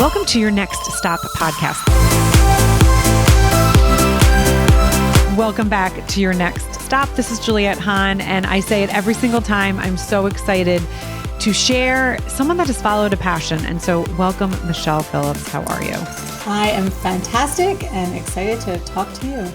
Welcome to your Next Stop podcast. Welcome back to your Next Stop. This is Juliette Hahn, and I say it every single time. I'm so excited to share someone that has followed a passion. And so welcome, Michelle Phillips. How are you? I am fantastic and excited to talk to you.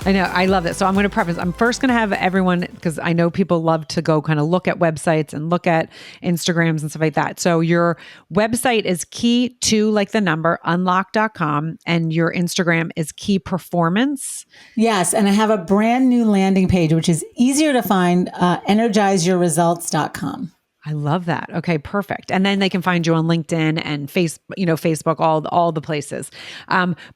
I know. I love it. So I'm going to preface. I'm first going to have everyone, because I know people love to go kind of look at websites and look at Instagrams and stuff like that. So your website is key to like the number unlock.com, and your Instagram is key performance. Yes. And I have a brand new landing page, which is easier to find, energizeyourresults.com. I love that. Okay, perfect. And then they can find you on LinkedIn and Facebook, all the places.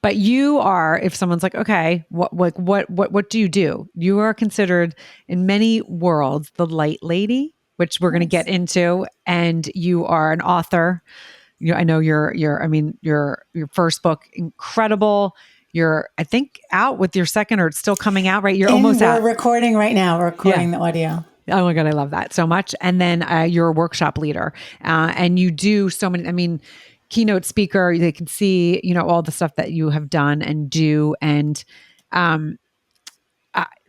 But you are, if someone's like, okay, what do you do? You are considered in many worlds the light lady, which we're going to get into, and you are an author. I know your first book, incredible. You're, I think, out with your second, or it's still coming out, right? You're almost out. We're recording right now. We're recording the audio. Oh my God, I love that so much. And then you're a workshop leader, and you do so many, keynote speaker, they can see, all the stuff that you have done and do. And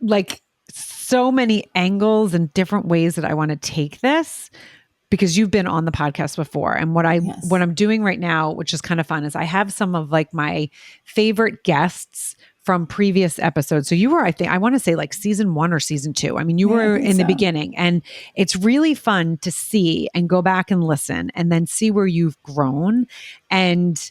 like so many angles and different ways that I want to take this, because you've been on the podcast before. And what I'm doing right now, which is kind of fun, is I have some of like my favorite guests from previous episodes. So you were, I want to say like season 1 or season 2. You were in the beginning, and it's really fun to see and go back and listen and then see where you've grown. And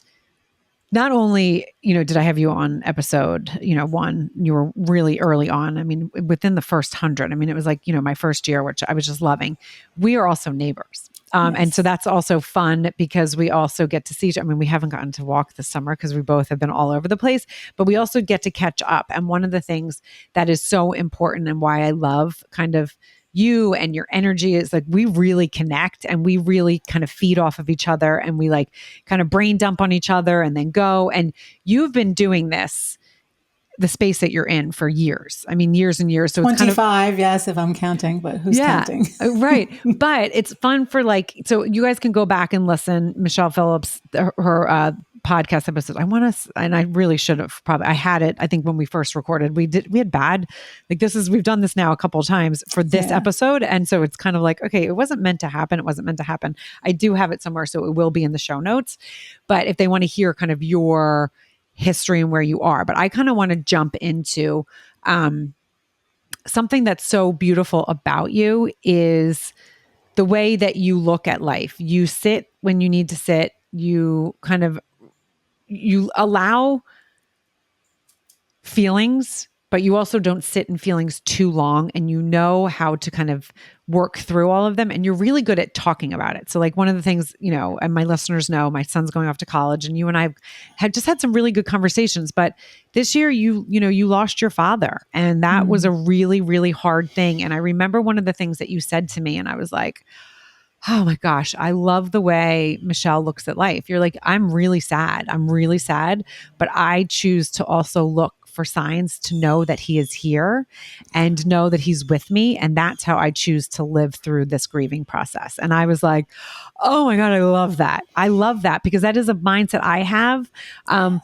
not only, did I have you on episode, 1, you were really early on. Within the first 100, it was like, my first year, which I was just loving. We are also neighbors. Yes. And so that's also fun, because we also get to see each other. We haven't gotten to walk this summer because we both have been all over the place, but we also get to catch up. And one of the things that is so important, and why I love kind of you and your energy, is like we really connect, and we really kind of feed off of each other, and we like kind of brain dump on each other and then go. And you've been doing this, the space that you're in, for years. Years and years. So 25, it's kind of, yes, if I'm counting, but who's counting? Right. But it's fun for so you guys can go back and listen. Michelle Phillips, her podcast episode. And I really should have I had it. I think when we first recorded, we had bad, we've done this now a couple of times for this episode. And so it's kind of like, okay, it wasn't meant to happen. It wasn't meant to happen. I do have it somewhere, so it will be in the show notes. But if they want to hear kind of your history and where you are, but I kind of want to jump into something that's so beautiful about you is the way that you look at life. You sit when you need to sit. You allow feelings, but you also don't sit in feelings too long, and you know how to kind of work through all of them. And you're really good at talking about it. So like one of the things, and my listeners know, my son's going off to college, and you and I had just had some really good conversations. But this year you lost your father, and that was a really, really hard thing. And I remember one of the things that you said to me, and I was like, oh my gosh, I love the way Michelle looks at life. You're like, I'm really sad, but I choose to also look for signs to know that he is here and know that he's with me. And that's how I choose to live through this grieving process. And I was like, oh my God, I love that. I love that, because that is a mindset I have.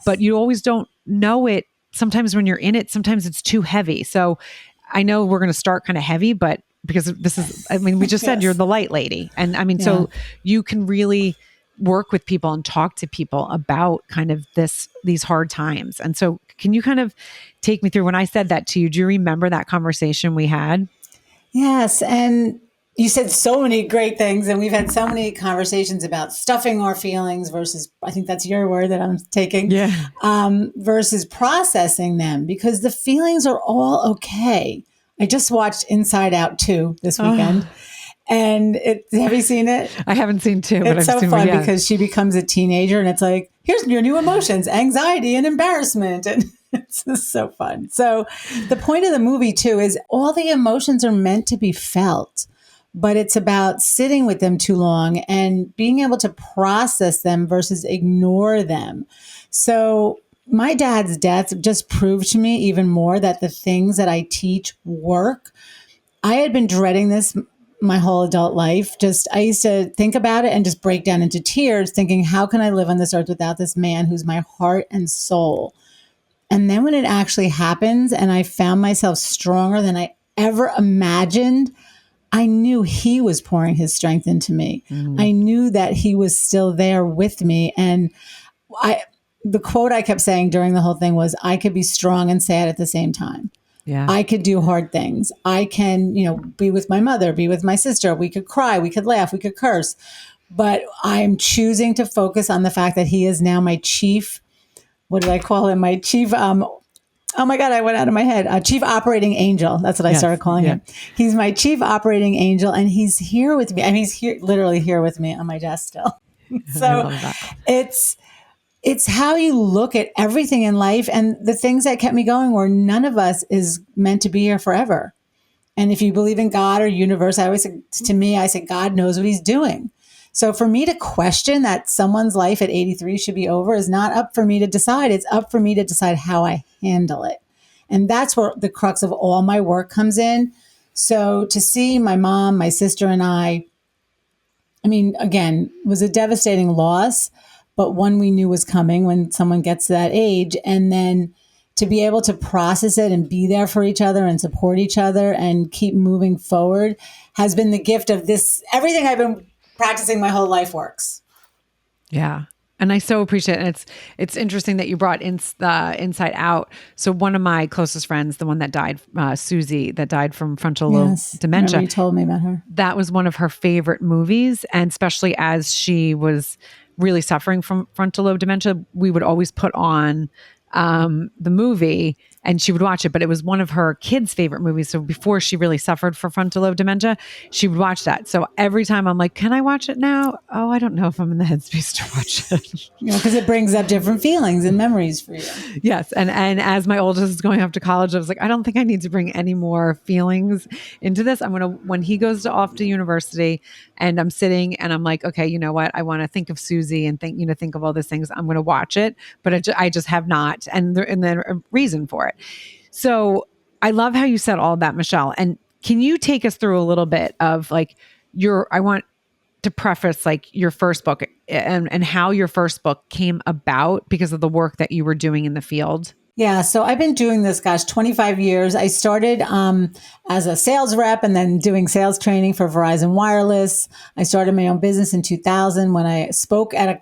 But you always don't know it. Sometimes when you're in it, sometimes it's too heavy. So I know we're going to start kind of heavy, but because this is, we just said you're the light lady. And so you can really work with people and talk to people about kind of these hard times. And so can you kind of take me through, when I said that to you, do you remember that conversation we had? Yes. And you said so many great things, and we've had so many conversations about stuffing our feelings versus, I think that's your word that I'm taking, versus processing them, because the feelings are all okay. I just watched Inside Out 2 this weekend. And have you seen it? I haven't seen 2, but it's I've so seen fun it, because she becomes a teenager, and it's like, here's your new emotions, anxiety and embarrassment. And it's just so fun. So the point of the movie too is all the emotions are meant to be felt, but it's about sitting with them too long and being able to process them versus ignore them. So my dad's death just proved to me even more that the things that I teach work. I had been dreading this my whole adult life. Just, I used to think about it and just break down into tears, thinking, how can I live on this earth without this man who's my heart and soul? And then when it actually happens and I found myself stronger than I ever imagined, I knew he was pouring his strength into me. I knew that he was still there with me. And the quote I kept saying during the whole thing was, I could be strong and sad at the same time. Yeah. I could do hard things. I can, be with my mother, be with my sister. We could cry, we could laugh, we could curse. But I'm choosing to focus on the fact that he is now my chief, what did I call him? My chief, oh my God, I went out of my head. Chief operating angel. That's what I started calling him. He's my chief operating angel, and he's here with me. And he's here, literally here with me on my desk still. So it's how you look at everything in life, and the things that kept me going were none of us is meant to be here forever. And if you believe in God or universe, I always say, to me, I say, God knows what he's doing. So for me to question that someone's life at 83 should be over is not up for me to decide. It's up for me to decide how I handle it. And that's where the crux of all my work comes in. So to see my mom, my sister, and I mean, again, it was a devastating loss, but one we knew was coming when someone gets to that age. And then to be able to process it and be there for each other and support each other and keep moving forward has been the gift of this. Everything I've been practicing my whole life works. Yeah. And I so appreciate it. It's interesting that you brought in Inside Out. So one of my closest friends, the one that died, Susie, that died from frontal lobe dementia. Remember you told me about her. That was one of her favorite movies. And especially as she was really suffering from frontal lobe dementia, we would always put on the movie and she would watch it, but it was one of her kids' favorite movies. So before she really suffered from frontal lobe dementia, she would watch that. So every time I'm like, can I watch it now? Oh, I don't know if I'm in the headspace to watch it. Because it brings up different feelings and memories for you. Yes. And as my oldest is going off to college, I was like, I don't think I need to bring any more feelings into this. when he goes off to university and I'm sitting and I'm like, okay, you know what? I want to think of Susie and think of all these things. I'm going to watch it, but I just have not. And there's a reason for it. So I love how you said all that, Michelle. And can you take us through a little bit of I want to preface your first book and how your first book came about because of the work that you were doing in the field. Yeah. So I've been doing this, 25 years. I started as a sales rep and then doing sales training for Verizon Wireless. I started my own business in 2000 when I spoke at a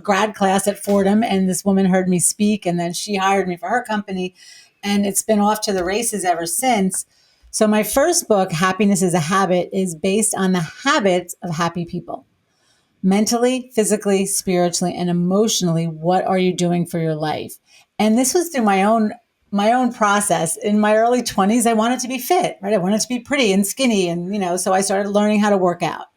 grad class at Fordham, and this woman heard me speak, and then she hired me for her company, and it's been off to the races ever since. So my first book, Happiness is a Habit, is based on the habits of happy people. Mentally, physically, spiritually, and emotionally, what are you doing for your life? And this was through my own process. In my early 20s, I wanted to be fit, right? I wanted to be pretty and skinny, and so I started learning how to work out.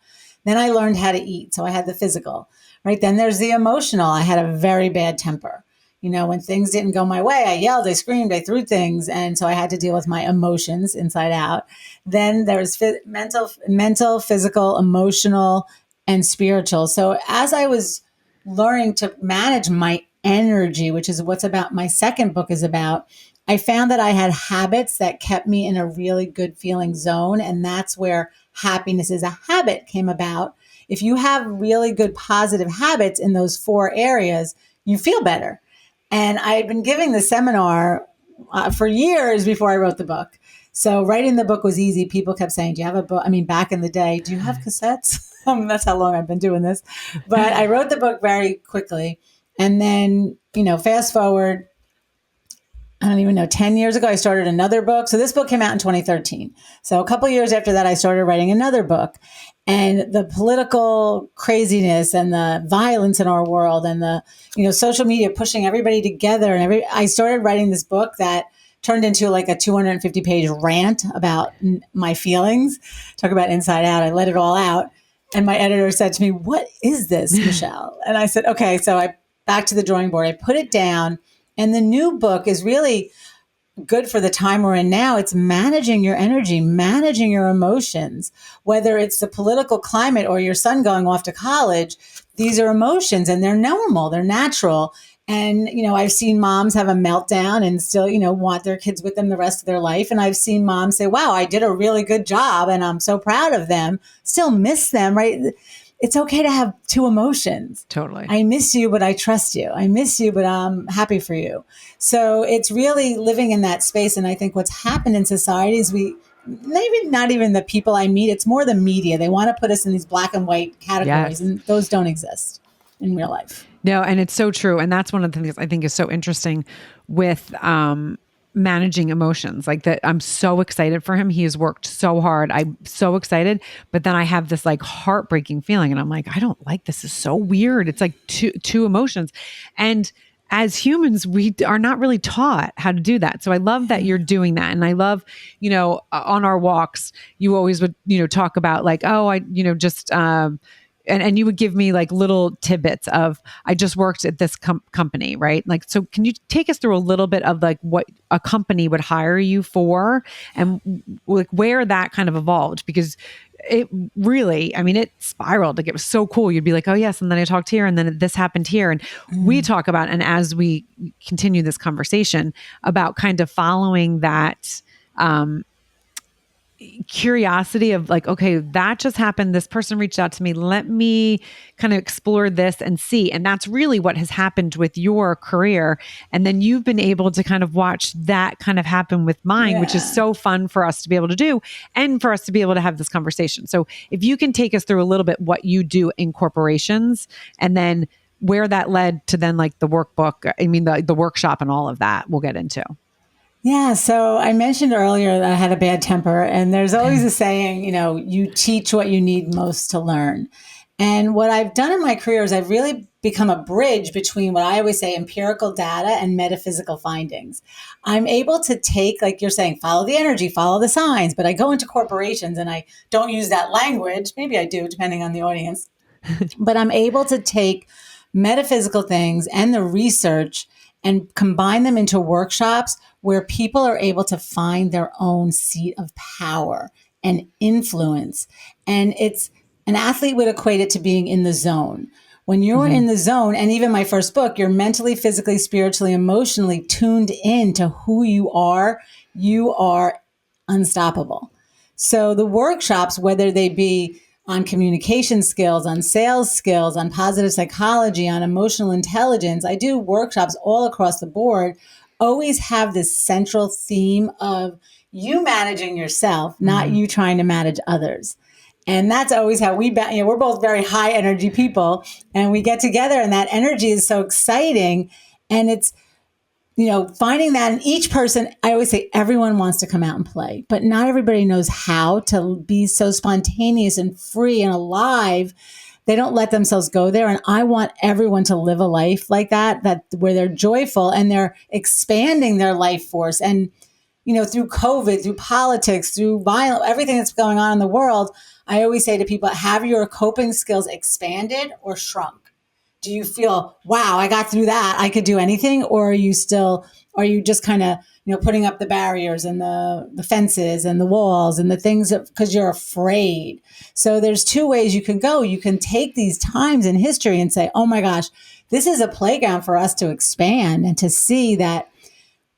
Then I learned how to eat, so I had the physical. Right. Then there's the emotional. I had a very bad temper. When things didn't go my way, I yelled, I screamed, I threw things. And so I had to deal with my emotions inside out. Then there's mental, physical, emotional, and spiritual. So as I was learning to manage my energy, which is what's about my second book is about, I found that I had habits that kept me in a really good feeling zone. And that's where Happiness is a Habit came about. If you have really good positive habits in those 4 areas, you feel better. And I had been giving the seminar for years before I wrote the book. So writing the book was easy. People kept saying, do you have a book? I mean, back in the day, do you have cassettes? That's how long I've been doing this. But I wrote the book very quickly. And then, fast forward, I don't even know, 10 years ago, I started another book. So this book came out in 2013. So a couple of years after that, I started writing another book. And the political craziness and the violence in our world and the, social media pushing everybody together. And I started writing this book that turned into like a 250-page rant about my feelings. Talk about inside out. I let it all out. And my editor said to me, what is this, Michelle? And I said, okay. So I back to the drawing board. I put it down. And the new book is really good for the time we're in now. It's managing your energy, managing your emotions, whether it's the political climate or your son going off to college. These are emotions and they're normal, they're natural. And, I've seen moms have a meltdown and still, want their kids with them the rest of their life. And I've seen moms say, wow, I did a really good job and I'm so proud of them, still miss them, right? It's okay to have two emotions. Totally. I miss you, but I trust you. I miss you, but I'm happy for you. So it's really living in that space. And I think what's happened in society is maybe not even the people I meet, it's more the media. They want to put us in these black and white categories, and those don't exist in real life. No, and it's so true. And that's one of the things I think is so interesting with managing emotions. Like that, I'm so excited for him. He has worked so hard. I'm so excited. But then I have this like heartbreaking feeling. And I'm like, I don't like this. Is so weird. It's like two emotions. And as humans, we are not really taught how to do that. So I love that you're doing that. And I love, on our walks, you always would, talk about like, oh, I, just, and you would give me like little tidbits of, I just worked at this company, right? Like, so can you take us through a little bit of like what a company would hire you for and like where that kind of evolved? Because it really, I mean, it spiraled. Like it was so cool. You'd be like, oh yes. And then I talked here and then this happened here. And we talk about, and as we continue this conversation about kind of following that, curiosity of like, okay, that just happened. This person reached out to me. Let me kind of explore this and see. And that's really what has happened with your career. And then you've been able to kind of watch that kind of happen with mine, which is so fun for us to be able to do and for us to be able to have this conversation. So if you can take us through a little bit what you do in corporations and then where that led to then like the workbook, I mean, the workshop and all of that we'll get into. Yeah. So I mentioned earlier that I had a bad temper, and there's always a saying, you teach what you need most to learn. And what I've done in my career is I've really become a bridge between what I always say empirical data and metaphysical findings. I'm able to take, like you're saying, follow the energy, follow the signs, but I go into corporations and I don't use that language. Maybe I do, depending on the audience. But I'm able to take metaphysical things and the research and combine them into workshops where people are able to find their own seat of power and influence. And it's an athlete would equate it to being in the zone. When you're in the zone, and even my first book, you're mentally, physically, spiritually, emotionally tuned in to who you are unstoppable. So the workshops, whether they be on communication skills, on sales skills, on positive psychology, on emotional intelligence. I do workshops all across the board, always have this central theme of you managing yourself, not you trying to manage others. And that's always how we're both very high energy people, and we get together and that energy is so exciting. And it's, finding that in each person, I always say everyone wants to come out and play, but not everybody knows how to be so spontaneous and free and alive. They don't let themselves go there. And I want everyone to live a life like that where they're joyful and they're expanding their life force. And, through COVID, through politics, through violence, everything that's going on in the world, I always say to people, have your coping skills expanded or shrunk? Do you feel, wow, I got through that, I could do anything? Or are you just kind of, putting up the barriers and the fences and the walls and the things because you're afraid? So there's two ways you can go. You can take these times in history and say, oh my gosh, this is a playground for us to expand and to see that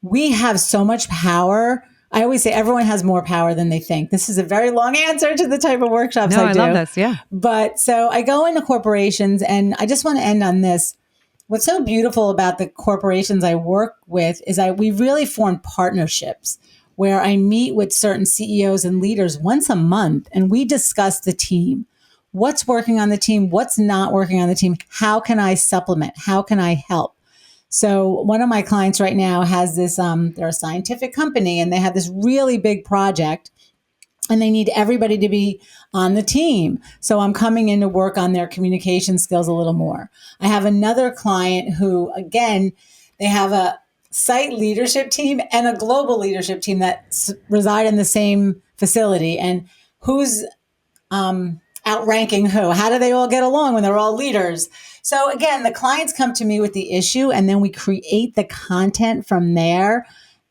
we have so much power. I always say everyone has more power than they think. This is a very long answer to the type of workshops I do. I love this. Yeah. But so I go into corporations, and I just want to end on this. What's so beautiful about the corporations I work with is we really form partnerships where I meet with certain CEOs and leaders once a month, and we discuss the team. What's working on the team? What's not working on the team? How can I supplement? How can I help? So one of my clients right now has this, they're a scientific company, and they have this really big project, and they need everybody to be on the team. So I'm coming in to work on their communication skills a little more. I have another client who, again, they have a site leadership team and a global leadership team that reside in the same facility. And who's outranking who? How do they all get along when they're all leaders? So again, the clients come to me with the issue, and then we create the content from there.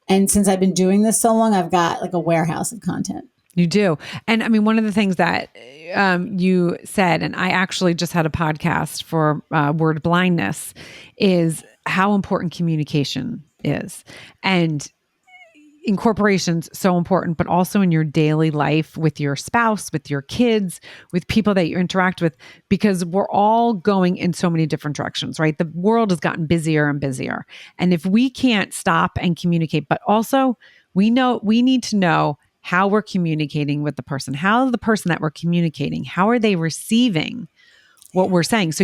And since I've been doing this so long, I've got like a warehouse of content. You do. And I mean, one of the things that you said, and I actually just had a podcast for word blindness, is how important communication is. And in corporations, so important, but also in your daily life with your spouse, with your kids, with people that you interact with, because we're all going in so many different directions, right? The world has gotten busier and busier. And if we can't stop and communicate, but also we need to know how we're communicating with the person, how the person that we're communicating, how are they receiving what we're saying. So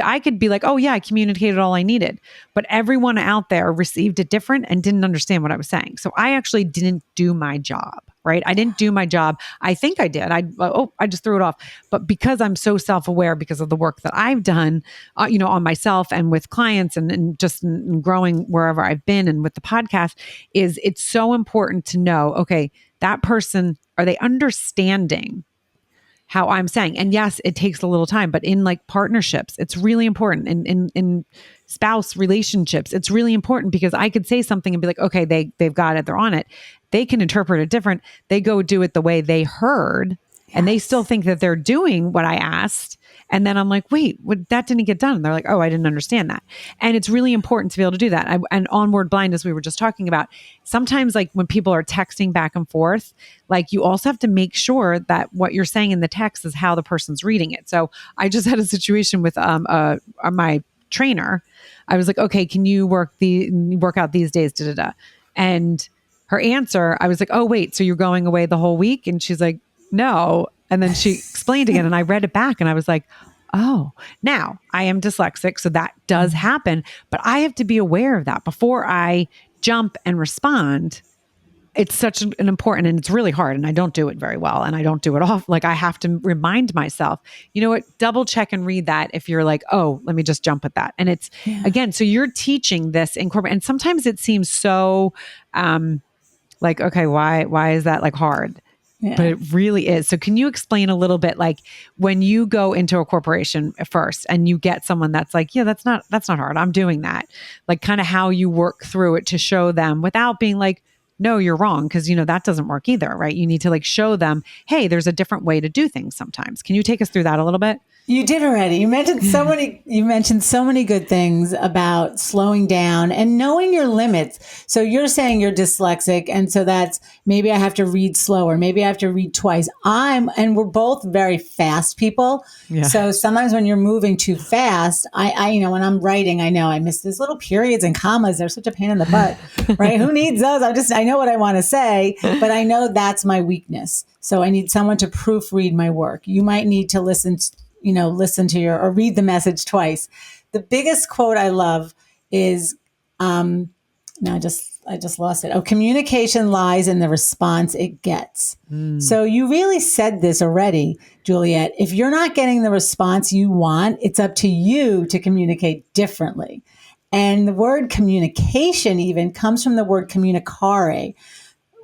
I could be like, oh yeah, I communicated all I needed, but everyone out there received it different and didn't understand what I was saying. So I actually didn't do my job, right? I didn't do my job. I think I did. I just threw it off. But because I'm so self-aware because of the work that I've done, on myself and with clients and just in growing wherever I've been and with the podcast, it's so important to know, okay, that person, are they understanding how I'm saying? And yes, it takes a little time, but in like partnerships, it's really important. In spouse relationships, it's really important because I could say something and be like, okay, they've got it, they're on it. They can interpret it different. They go do it the way they heard, and they still think that they're doing what I asked. And then I'm like, wait, that didn't get done. And they're like, oh, I didn't understand that. And it's really important to be able to do that. And on word blind, as we were just talking about, sometimes like when people are texting back and forth, like you also have to make sure that what you're saying in the text is how the person's reading it. So I just had a situation with my trainer. I was like, okay, can you work out these days? Da, da, da. And her answer, I was like, oh, wait, so you're going away the whole week? And she's like, no. And then she explained again and I read it back and I was like, oh, now I am dyslexic. So that does happen, but I have to be aware of that before I jump and respond. It's such an important, and it's really hard, and I don't do it very well, and I don't do it off. Like I have to remind myself, you know what, double check and read that if you're like, oh, let me just jump at that. And it's again, so you're teaching this in corporate, and sometimes it seems so like, okay, why is that like hard? Yeah. But it really is. So can you explain a little bit, like when you go into a corporation first and you get someone that's like, yeah, that's not hard, I'm doing that. Like kind of how you work through it to show them without being like, no, you're wrong. Cause that doesn't work either, right? You need to like show them, hey, there's a different way to do things sometimes. Can you take us through that a little bit? You did already. You mentioned so many good things about slowing down and knowing your limits. So you're saying you're dyslexic. And so that's maybe I have to read slower. Maybe I have to read twice. And we're both very fast people. Yeah. So sometimes when you're moving too fast, I when I'm writing, I know I miss these little periods and commas. They're such a pain in the butt, right? Who needs those? I know what I want to say, but I know that's my weakness. So I need someone to proofread my work. You might need to listen to or read the message twice. The biggest quote I love is, no, I just lost it. Oh, communication lies in the response it gets. So you really said this already, Juliet. If you're not getting the response you want, it's up to you to communicate differently. And the word communication even comes from the word communicare,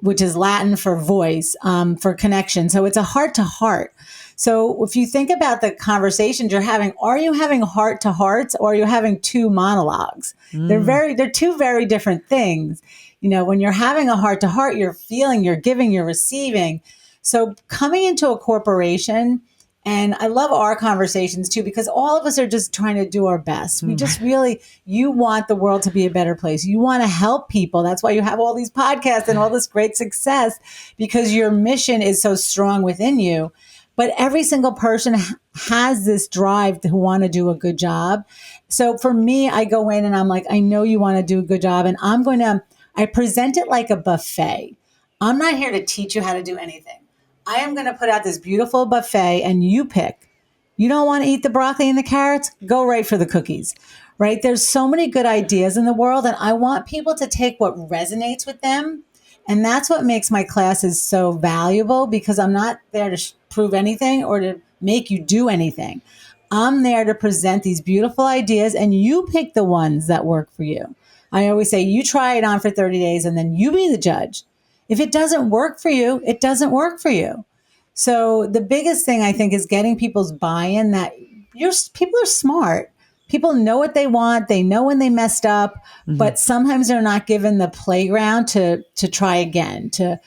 which is Latin for voice, for connection. So it's a heart to heart. So if you think about the conversations you're having, are you having heart to hearts or are you having two monologues? They're two very different things. When you're having a heart to heart, you're feeling, you're giving, you're receiving. So coming into a corporation, and I love our conversations too, because all of us are just trying to do our best. We just you want the world to be a better place. You want to help people. That's why you have all these podcasts and all this great success, because your mission is so strong within you. But every single person has this drive to want to do a good job. So for me, I go in and I'm like, I know you want to do a good job. And I present it like a buffet. I'm not here to teach you how to do anything. I am going to put out this beautiful buffet and you pick. You don't want to eat the broccoli and the carrots? Go right for the cookies, right? There's so many good ideas in the world. And I want people to take what resonates with them. And that's what makes my classes so valuable, because I'm not there to prove anything or to make you do anything. I'm there to present these beautiful ideas and you pick the ones that work for you. I always say, you try it on for 30 days and then you be the judge. If it doesn't work for you, it doesn't work for you. So the biggest thing I think is getting people's buy-in that people are smart. People know what they want. They know when they messed up, but sometimes they're not given the playground to try again, to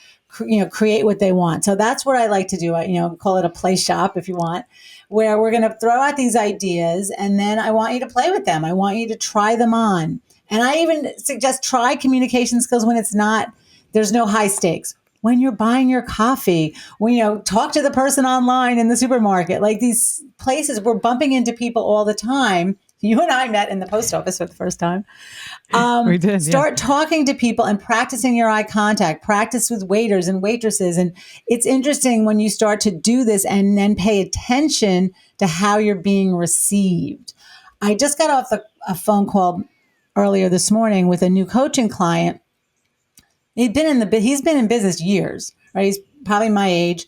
create what they want. So that's what I like to do. Call it a play shop if you want, where we're going to throw out these ideas and then I want you to play with them. I want you to try them on. And I even suggest try communication skills when there's no high stakes. When you're buying your coffee, when talk to the person online in the supermarket, like these places, we're bumping into people all the time. You and I met in the post office for the first time. We did. Start talking to people and practicing your eye contact, practice with waiters and waitresses. And it's interesting when you start to do this and then pay attention to how you're being received. I just got off a phone call earlier this morning with a new coaching client. He's been in business years, right? He's probably my age.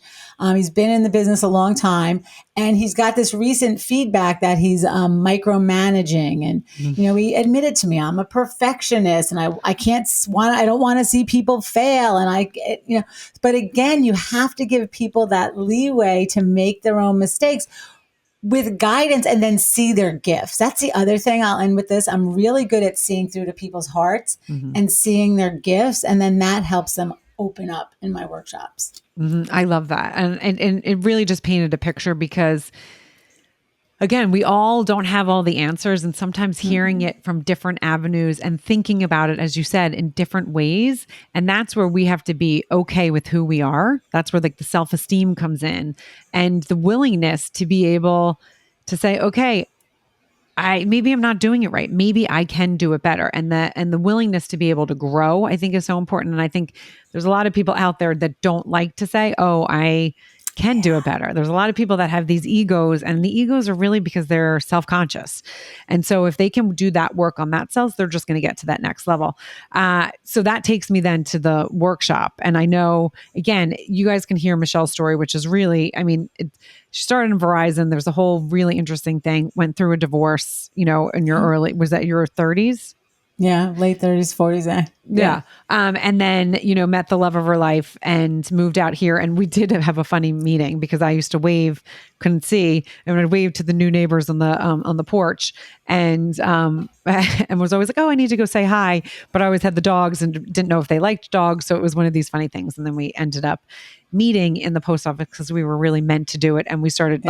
He's been in the business a long time, and he's got this recent feedback that he's micromanaging. And he admitted to me, I'm a perfectionist, and I don't want to see people fail. And but again, you have to give people that leeway to make their own mistakes with guidance and then see their gifts. That's the other thing. I'll end with this. I'm really good at seeing through to people's hearts and seeing their gifts. And then that helps them open up in my workshops. I love that. And it really just painted a picture because, again, we all don't have all the answers, and sometimes hearing it from different avenues and thinking about it, as you said, in different ways. And that's where we have to be okay with who we are. That's where the self-esteem comes in and the willingness to be able to say, okay, maybe I'm not doing it right. Maybe I can do it better. And the willingness to be able to grow, I think, is so important. And I think there's a lot of people out there that don't like to say, oh, I can do it better. There's a lot of people that have these egos, and the egos are really because they're self-conscious. And so if they can do that work on that self, they're just going to get to that next level. So that takes me then to the workshop. And I know, again, you guys can hear Michelle's story, which is really, she started in Verizon. There's a whole really interesting thing, went through a divorce, in your was that your 30s? Yeah, late 30s, 40s. Yeah. And then, met the love of her life and moved out here. And we did have a funny meeting because I used to wave, couldn't see, and I'd wave to the new neighbors on the porch, and was always like, oh, I need to go say hi. But I always had the dogs and didn't know if they liked dogs. So it was one of these funny things. And then we ended up meeting in the post office because we were really meant to do it. And we started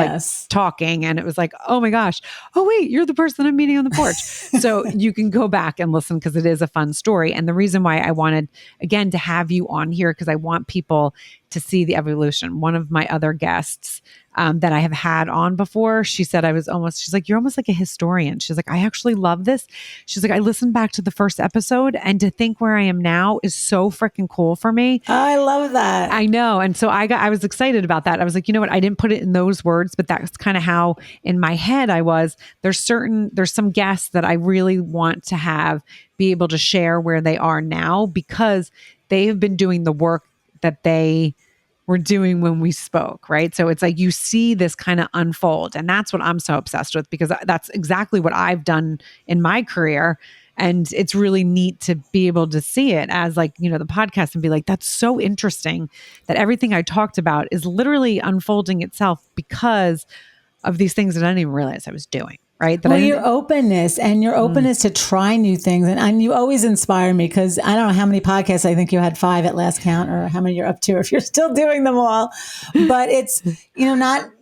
talking, and it was like, oh my gosh, oh wait, you're the person I'm meeting on the porch. So you can go back and listen because it is a fun story. And the reason why I wanted, again, to have you on here, because I want people to see the evolution. One of my other guests that I have had on before, she said she's like, you're almost like a historian. She's like, I actually love this. She's like, I listened back to the first episode, and to think where I am now is so freaking cool for me. Oh, I love that. I know. And so I was excited about that. I was like, you know what? I didn't put it in those words, but that's kind of how in my head I was. There's some guests that I really want to be able to share where they are now, because they have been doing the work that they were doing when we spoke, right? So it's like you see this kind of unfold, and that's what I'm so obsessed with, because that's exactly what I've done in my career. And it's really neat to be able to see it as the podcast and be like, that's so interesting that everything I talked about is literally unfolding itself because of these things that I didn't even realize I was doing. Right. Your openness to try new things. And you always inspire me, because I don't know how many podcasts, I think you had 5 at last count, or how many you're up to, if you're still doing them all. But it's,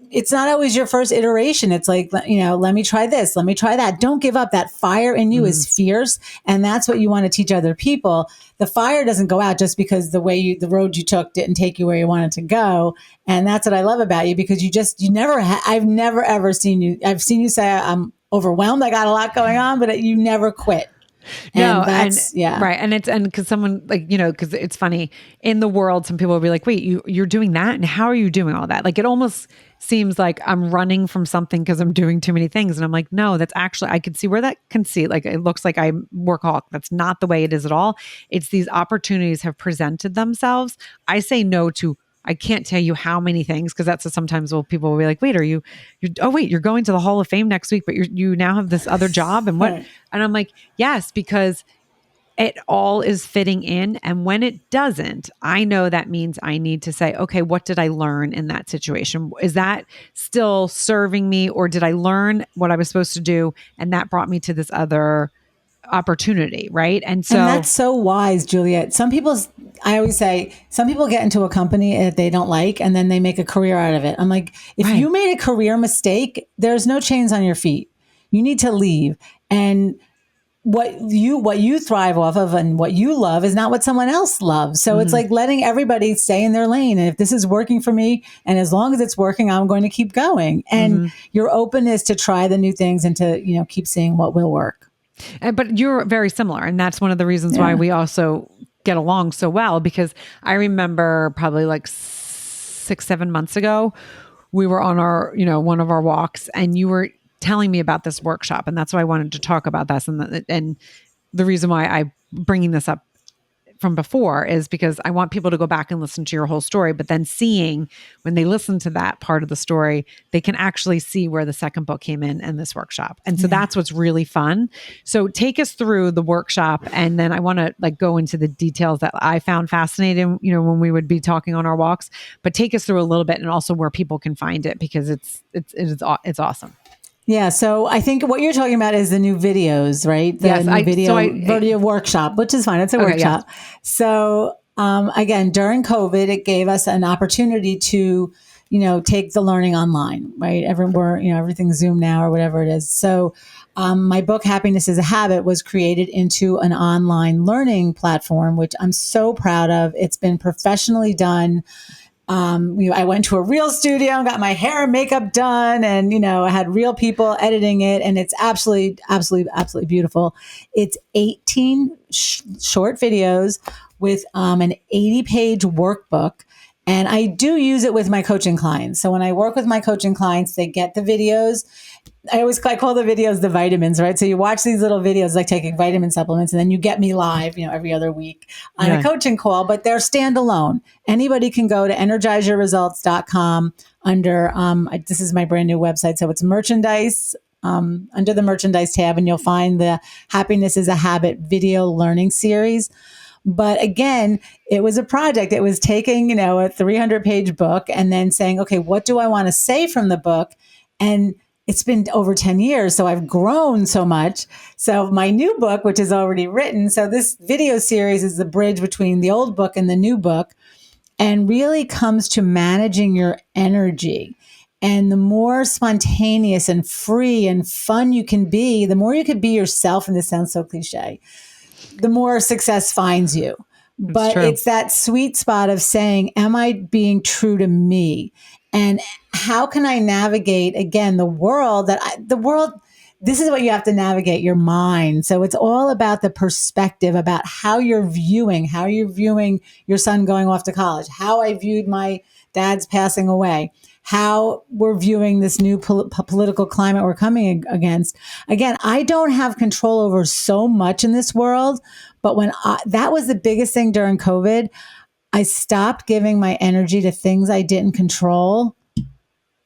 it's not always your first iteration. It's like, let me try this, let me try that. Don't give up. That fire in you is fierce. And that's what you want to teach other people. The fire doesn't go out just because the road you took didn't take you where you wanted to go. And that's what I love about you, because I've never ever seen you. I've seen you say, I'm overwhelmed, I got a lot going on, but you never quit. Right. And because someone because it's funny in the world, some people will be like, wait, you're doing that? And how are you doing all that? Like, it almost seems like I'm running from something because I'm doing too many things. And I'm like, no, that's actually, I could see where that can see, like, it looks like I'm workaholic. That's not the way it is at all. It's these opportunities have presented themselves. I say no to, I can't tell you how many things, because that's sometimes people will be like, wait, you're going to the Hall of Fame next week, but you now have this other job, and what? Right. And I'm like, yes, because it all is fitting in. And when it doesn't, I know that means I need to say, okay, what did I learn in that situation? Is that still serving me, or did I learn what I was supposed to do, and that brought me to this other opportunity, right? And so And that's so wise, Juliet. I always say, some people get into a company that they don't like and then they make a career out of it. I'm like, if Right. you made a career mistake, there's no chains on your feet. You need to leave. And what you thrive off of and what you love is not what someone else loves. So it's like letting everybody stay in their lane. And if this is working for me, and as long as it's working, I'm going to keep going. And your openness to try the new things and to, keep seeing what will work. But you're very similar. And that's one of the reasons why we also get along so well, because I remember probably like 6-7 months ago, we were on our, one of our walks, and you were telling me about this workshop. And that's why I wanted to talk about this. And the reason why I'm bringing this up from before is because I want people to go back and listen to your whole story, but then seeing when they listen to that part of the story, they can actually see where the second book came in and this workshop. And so that's what's really fun. So take us through the workshop, and then I want to go into the details that I found fascinating, when we would be talking on our walks, but take us through a little bit and also where people can find it, because it's awesome. Yeah, so I think what you're talking about is the new videos, right? The new video workshop, which is fine. It's a workshop. Yeah. So again, during COVID, it gave us an opportunity to, take the learning online, right? Everything's Zoom now or whatever it is. So my book, Happiness is a Habit, was created into an online learning platform, which I'm so proud of. It's been professionally done. I went to a real studio and got my hair and makeup done, and I had real people editing it, and it's absolutely beautiful. It's 18 short videos with an 80-page workbook. And I do use it with my coaching clients. So when I work with my coaching clients, they get the videos. I call the videos the vitamins, right? So you watch these little videos like taking vitamin supplements, and then you get me live, every other week on a coaching call, but they're standalone. Anybody can go to energizeyourresults.com under, this is my brand new website. So it's merchandise, under the merchandise tab, and you'll find the Happiness is a Habit video learning series. But again, it was a project. It was taking, a 300-page book and then saying, okay, what do I want to say from the book? And it's been over 10 years, so I've grown so much. So my new book, which is already written, so this video series is the bridge between the old book and the new book, and really comes to managing your energy. And the more spontaneous and free and fun you can be, the more you could be yourself, and this sounds so cliche, the more success finds you. But it's that sweet spot of saying, am I being true to me? And how can I navigate, again, the world, this is what you have to navigate, your mind. So it's all about the perspective, about how you're viewing your son going off to college, how I viewed my dad's passing away, how we're viewing this new political climate we're coming against. Again, I don't have control over so much in this world, but that was the biggest thing during COVID. I stopped giving my energy to things I didn't control.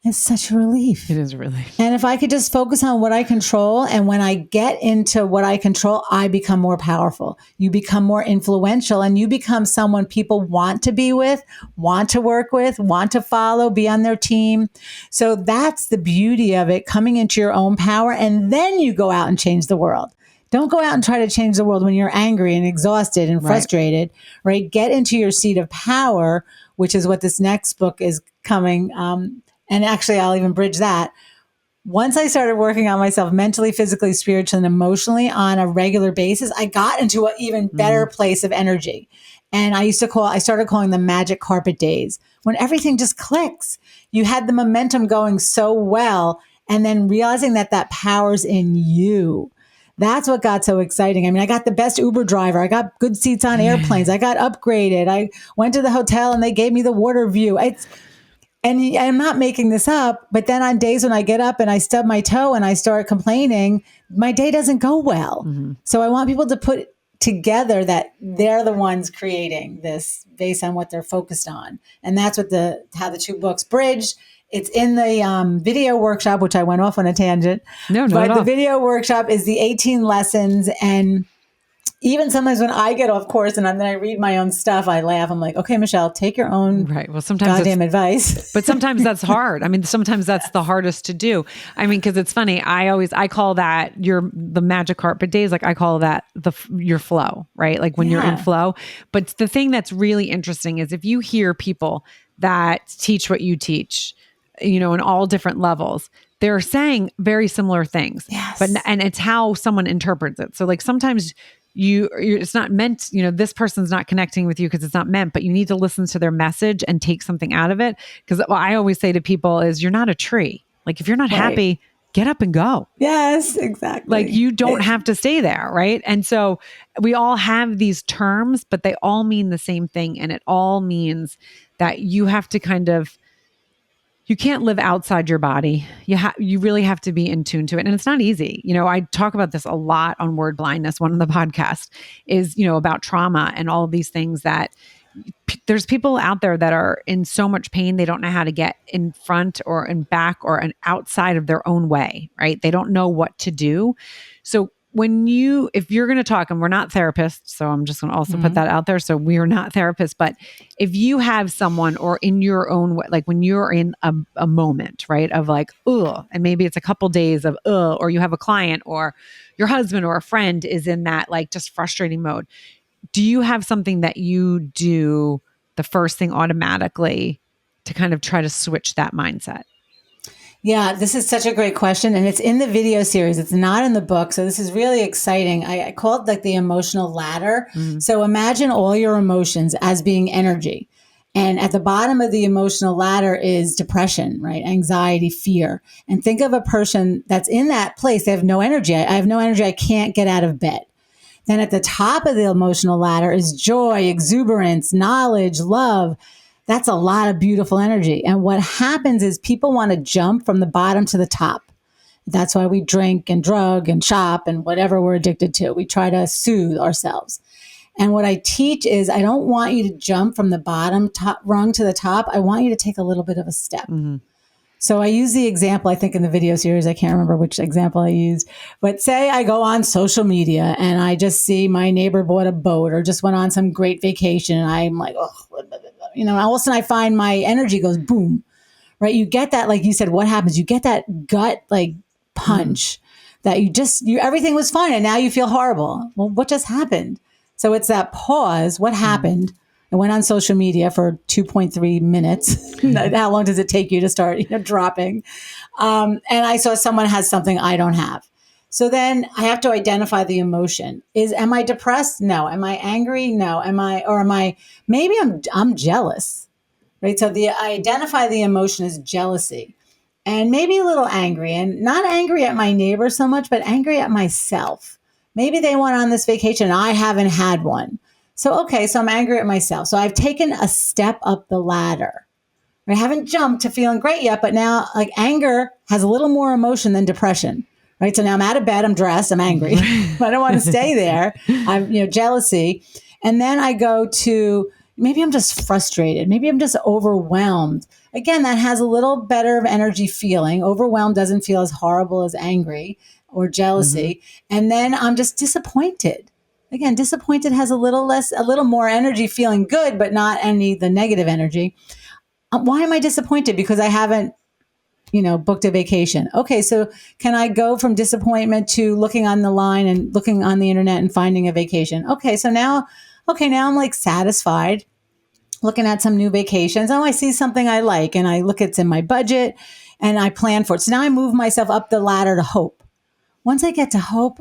It's such a relief. It is a relief. And if I could just focus on what I control, and when I get into what I control, I become more powerful. You become more influential, and you become someone people want to be with, want to work with, want to follow, be on their team. So that's the beauty of it, coming into your own power, and then you go out and change the world. Don't go out and try to change the world when you're angry and exhausted and frustrated, right? Get into your seat of power, which is what this next book is coming. And actually, I'll even bridge that. Once I started working on myself mentally, physically, spiritually, and emotionally on a regular basis, I got into an even better place of energy. And I started calling them magic carpet days, when everything just clicks. You had the momentum going so well, and then realizing that power's in you. That's what got so exciting. I mean, I got the best Uber driver. I got good seats on airplanes. I got upgraded. I went to the hotel and they gave me the water view. And I'm not making this up, but then on days when I get up and I stub my toe and I start complaining, my day doesn't go well. Mm-hmm. So I want people to put together that they're the ones creating this based on what they're focused on. And that's what how the two books bridge. It's in the video workshop, which I went off on a tangent. No, but the video workshop is the 18 lessons, and even sometimes when I get off course and then I read my own stuff, I laugh. I'm like, okay, Michelle, take your own Right. Well, sometimes goddamn advice. but sometimes that's hard. I mean, sometimes that's the hardest to do. I mean, because it's funny. I call that the magic carpet days. Like I call that your flow, right? Like when you're in flow. But the thing that's really interesting is if you hear people that teach what you teach, in all different levels, they're saying very similar things. Yes. And it's how someone interprets it. So like sometimes it's not meant, this person's not connecting with you because it's not meant, but you need to listen to their message and take something out of it. Because what I always say to people is you're not a tree. Like if you're not happy, get up and go. Yes, exactly. Like you don't have to stay there. Right. And so we all have these terms, but they all mean the same thing. And it all means that you have to you can't live outside your body. You really have to be in tune to it. And it's not easy. I talk about this a lot on Word Blindness. One of the podcasts is, about trauma and all of these things that there's people out there that are in so much pain. They don't know how to get in front or in back or outside of their own way, right? They don't know what to do. So if you're going to talk, and we're not therapists, so I'm just going to also put that out there. So we are not therapists, but if you have someone or in your own way, like when you're in a moment, right, of like, ugh, and maybe it's a couple days of, ugh, or you have a client or your husband or a friend is in that like just frustrating mode. Do you have something that you do the first thing automatically to kind of try to switch that mindset? Yeah, this is such a great question. And it's in the video series. It's not in the book. So this is really exciting. I call it like the emotional ladder. Mm-hmm. So imagine all your emotions as being energy. And at the bottom of the emotional ladder is depression, right? Anxiety, fear. And think of a person that's in that place. They have no energy. I have no energy. I can't get out of bed. Then at the top of the emotional ladder is joy, exuberance, knowledge, love. That's a lot of beautiful energy. And what happens is people want to jump from the bottom to the top. That's why we drink and drug and shop and whatever we're addicted to. We try to soothe ourselves. And what I teach is I don't want you to jump from the bottom top rung to the top. I want you to take a little bit of a step. Mm-hmm. So I use the example, I think in the video series, I can't remember which example I used, but say I go on social media and I just see my neighbor bought a boat or just went on some great vacation. And I'm like, oh, all of a sudden I find my energy goes boom, right? You get that, like you said, what happens? You get that gut like punch that everything was fine and now you feel horrible. Well, what just happened? So it's that pause. What happened? I went on social media for 2.3 minutes. How long does it take you to start dropping? And I saw someone has something I don't have. So then I have to identify the emotion. Am I depressed? No. Am I angry? No. Maybe I'm jealous, right? So I identify the emotion as jealousy and maybe a little angry, and not angry at my neighbor so much, but angry at myself. Maybe they went on this vacation and I haven't had one. So, okay, so I'm angry at myself. So I've taken a step up the ladder. I haven't jumped to feeling great yet, but now like anger has a little more emotion than depression, right? So now I'm out of bed, I'm dressed, I'm angry. I don't want to stay there. I'm, jealousy. And then I go to, maybe I'm just frustrated. Maybe I'm just overwhelmed. Again, that has a little better of energy feeling. Overwhelmed doesn't feel as horrible as angry or jealousy. Mm-hmm. And then I'm just disappointed. Again, disappointed has a little more energy, feeling good, but not the negative energy. Why am I disappointed? Because I haven't, booked a vacation. Okay, so can I go from disappointment to looking on the line and looking on the internet and finding a vacation? Okay, so now I'm like satisfied, looking at some new vacations. Oh, I see something I like, and I look, it's in my budget, and I plan for it. So now I move myself up the ladder to hope. Once I get to hope,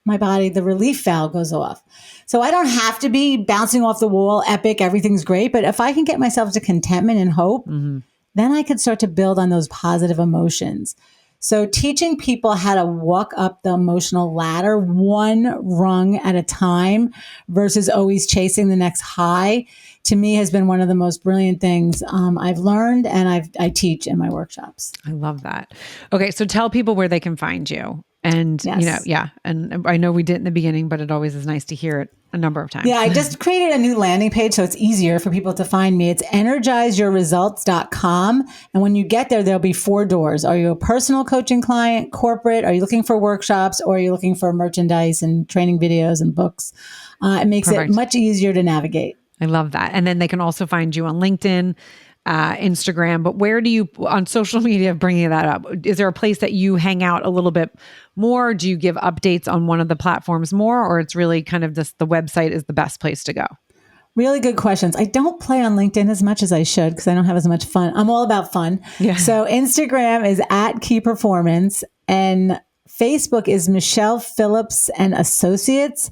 my body, the relief valve goes off. So I don't have to be bouncing off the wall, epic, everything's great. But if I can get myself to contentment and hope, then I can start to build on those positive emotions. So teaching people how to walk up the emotional ladder one rung at a time versus always chasing the next high, to me has been one of the most brilliant things I've learned and I teach in my workshops. I love that. Okay, so tell people where they can find you And, Yes. yeah. And I know we did in the beginning, but it always is nice to hear it a number of times. Yeah, I just created a new landing page so it's easier for people to find me. It's energizeyourresults.com. And when you get there, there'll be 4 doors. Are you a personal coaching client, corporate? Are you looking for workshops, or are you looking for merchandise and training videos and books? It makes Perfect. it much easier to navigate. I love that. And then they can also find you on LinkedIn, Instagram, but where do you, on social media, bringing that up? Is there a place that you hang out a little bit more? Do you give updates on one of the platforms more, or it's really kind of just the website is the best place to go? Really good questions. I don't play on LinkedIn as much as I should because I don't have as much fun. I'm all about fun. Yeah. So Instagram is at Key Performance, and Facebook is Michelle Phillips and Associates.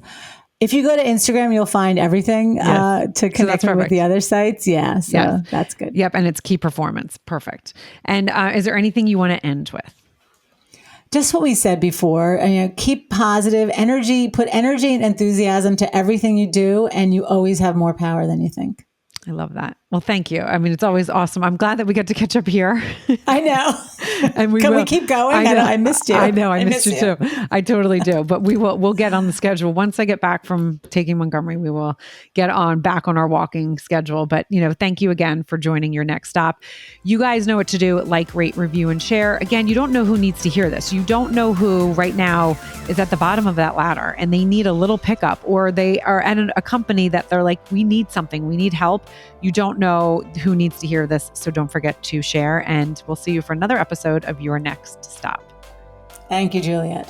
If you go to Instagram, you'll find everything to connect me with the other sites. Yeah, so that's good. Yep, and it's Key Performance. Perfect. And is there anything you want to end with? Just what we said before, keep positive energy, put energy and enthusiasm to everything you do, and you always have more power than you think. I love that. Well, thank you. I mean, it's always awesome. I'm glad that we got to catch up here. I know. And Can we keep going? I missed you. I know. I missed you too. I totally do. But we'll get on the schedule. Once I get back from taking Montgomery, we will get back on our walking schedule. But, thank you again for joining Your Next Stop. You guys know what to do. Like, rate, review, and share. Again, you don't know who needs to hear this. You don't know who right now is at the bottom of that ladder and they need a little pickup, or they are at a company that they're like, we need something. We need help. You don't know who needs to hear this. So don't forget to share, and we'll see you for another episode of Your Next Stop. Thank you, Juliet.